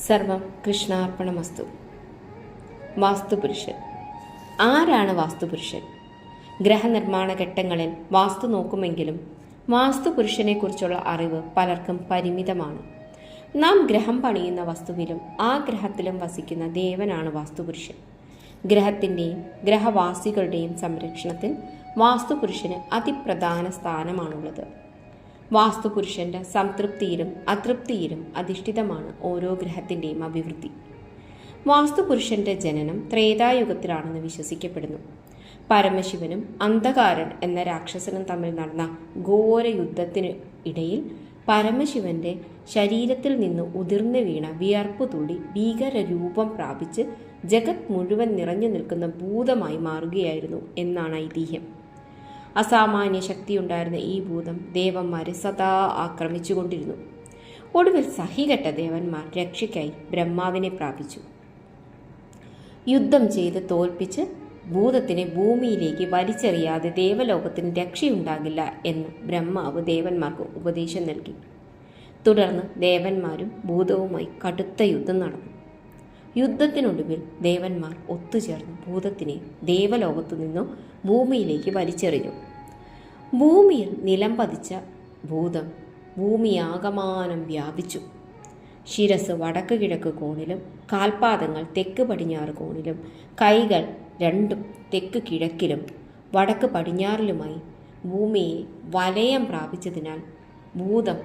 സർവം കൃഷ്ണാർപ്പണമസ്തു. വാസ്തുപുരുഷൻ. ആരാണ് വാസ്തുപുരുഷൻ? ഗ്രഹനിർമ്മാണ ഘട്ടങ്ങളിൽ വാസ്തു നോക്കുമെങ്കിലും വാസ്തുപുരുഷനെക്കുറിച്ചുള്ള അറിവ് പലർക്കും പരിമിതമാണ്. നാം ഗ്രഹം പണിയുന്ന വസ്തുവിലും ആ ഗ്രഹത്തിലും വസിക്കുന്ന ദേവനാണ് വാസ്തുപുരുഷൻ. ഗ്രഹത്തിൻ്റെയും ഗ്രഹവാസികളുടെയും സംരക്ഷണത്തിൽ വാസ്തുപുരുഷന് അതിപ്രധാന സ്ഥാനമാണുള്ളത്. വാസ്തുപുരുഷന്റെ സംതൃപ്തിയിലും അതൃപ്തിയിലും അധിഷ്ഠിതമാണ് ഓരോ ഗ്രഹത്തിൻ്റെയും അഭിവൃദ്ധി. വാസ്തുപുരുഷന്റെ ജനനം ത്രേതായുഗത്തിലാണെന്ന് വിശ്വസിക്കപ്പെടുന്നു. പരമശിവനും അന്ധകാരൻ എന്ന രാക്ഷസനും തമ്മിൽ നടന്ന ഘോര യുദ്ധത്തിനു ഇടയിൽ പരമശിവന്റെ ശരീരത്തിൽ നിന്ന് ഉതിർന്നു വീണ വിയർപ്പു തുള്ളി ഭീകര രൂപം പ്രാപിച്ച് ജഗത് മുഴുവൻ നിറഞ്ഞു നിൽക്കുന്ന ഭൂതമായി മാറുകയായിരുന്നു എന്നാണ് ഐതിഹ്യം. അസാമാന്യ ശക്തിയുണ്ടായിരുന്ന ഈ ഭൂതം ദേവന്മാരെ സദാ ആക്രമിച്ചുകൊണ്ടിരുന്നു. ഒടുവിൽ സഹികെട്ട ദേവന്മാർ രക്ഷയ്ക്കായി ബ്രഹ്മാവിനെ പ്രാപിച്ചു. യുദ്ധം ചെയ്ത് തോൽപ്പിച്ച് ഭൂതത്തിനെ ഭൂമിയിലേക്ക് വലിച്ചെറിയാതെ ദേവലോകത്തിന് രക്ഷയുണ്ടാകില്ല എന്ന് ബ്രഹ്മാവ് ദേവന്മാർക്ക് ഉപദേശം നൽകി. തുടർന്ന് ദേവന്മാരും ഭൂതവുമായി കടുത്ത യുദ്ധം നടന്നു. യുദ്ധത്തിനൊടുവിൽ ദേവന്മാർ ഒത്തുചേർന്ന് ഭൂതത്തിനെ ദേവലോകത്തു നിന്നും ഭൂമിയിലേക്ക് വലിച്ചെറിഞ്ഞു. ഭൂമിയിൽ നിലം പതിച്ച ഭൂതം ഭൂമിയാകമാനം വ്യാപിച്ചു. ശിരസ് വടക്ക് കിഴക്ക് കോണിലും കാൽപാദങ്ങൾ തെക്ക് പടിഞ്ഞാറ് കോണിലും കൈകൾ രണ്ടും തെക്ക് കിഴക്കിലും വടക്ക് പടിഞ്ഞാറിലുമായി ഭൂമിയെ വലയം പ്രാപിച്ചതിനാൽ ഭൂതം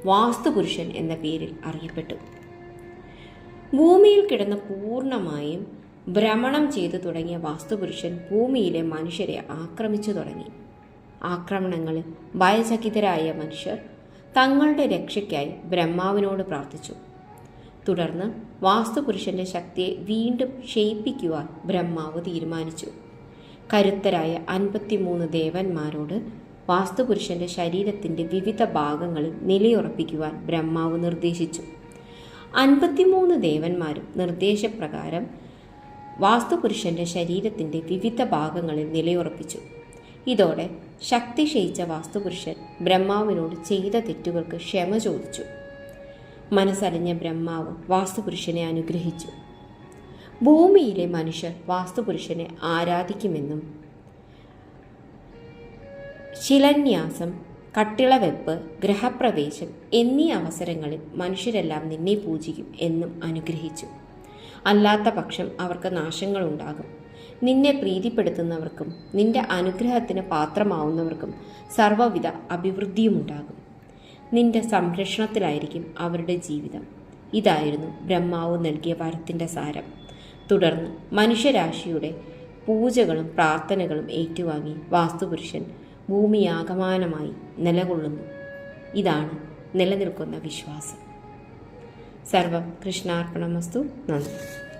വാസ്തുപുരുഷൻ എന്ന പേരിൽ അറിയപ്പെട്ടു. ഭൂമിയിൽ കിടന്ന് പൂർണ്ണമായും ഭ്രമണം ചെയ്തു തുടങ്ങിയ വാസ്തുപുരുഷൻ ഭൂമിയിലെ മനുഷ്യരെ ആക്രമിച്ചു തുടങ്ങി. ആക്രമണങ്ങളിൽ ഭയചകിതരായ മനുഷ്യർ തങ്ങളുടെ രക്ഷയ്ക്കായി ബ്രഹ്മാവിനോട് പ്രാർത്ഥിച്ചു. തുടർന്ന് വാസ്തുപുരുഷന്റെ ശക്തിയെ വീണ്ടും ക്ഷയിപ്പിക്കുവാൻ ബ്രഹ്മാവ് തീരുമാനിച്ചു. കരുത്തരായ 53 ദേവന്മാരോട് വാസ്തുപുരുഷന്റെ ശരീരത്തിന്റെ വിവിധ ഭാഗങ്ങളിൽ നിലയുറപ്പിക്കുവാൻ ബ്രഹ്മാവ് നിർദ്ദേശിച്ചു. 53 ദേവന്മാരും നിർദ്ദേശപ്രകാരം വാസ്തുപുരുഷന്റെ ശരീരത്തിന്റെ വിവിധ ഭാഗങ്ങളിൽ നിലയുറപ്പിച്ചു. ഇതോടെ ശക്തി ക്ഷയിച്ച വാസ്തുപുരുഷൻ ബ്രഹ്മാവിനോട് ചെയ്ത തെറ്റുകൾക്ക് ക്ഷമ ചോദിച്ചു. മനസ്സലിഞ്ഞ ബ്രഹ്മാവ് വാസ്തുപുരുഷനെ അനുഗ്രഹിച്ചു. ഭൂമിയിലെ മനുഷ്യർ വാസ്തുപുരുഷനെ ആരാധിക്കുമെന്നും ശിലാന്യാസം, കട്ടിളവെപ്പ്, ഗ്രഹപ്രവേശം എന്നീ അവസരങ്ങളിൽ മനുഷ്യരെല്ലാം നിന്നെ പൂജിക്കും എന്നും അനുഗ്രഹിച്ചു. അല്ലാത്ത പക്ഷം അവർക്ക് നാശങ്ങളുണ്ടാകും. നിന്നെ പ്രീതിപ്പെടുത്തുന്നവർക്കും നിന്റെ അനുഗ്രഹത്തിന് പാത്രമാവുന്നവർക്കും സർവ്വവിധ അഭിവൃദ്ധിയുമുണ്ടാകും. നിന്റെ സംരക്ഷണത്തിലായിരിക്കും അവരുടെ ജീവിതം. ഇതായിരുന്നു ബ്രഹ്മാവ് നൽകിയ വരത്തിൻ്റെ സാരം. തുടർന്ന് മനുഷ്യരാശിയുടെ പൂജകളും പ്രാർത്ഥനകളും ഏറ്റുവാങ്ങി വാസ്തുപുരുഷൻ ഭൂമിയാകമാനമായി നിലകൊള്ളുന്നു. ഇതാണ് നിലനിൽക്കുന്ന വിശ്വാസം. സർവം കൃഷ്ണാർപ്പണമസ്തു. നന്ദി.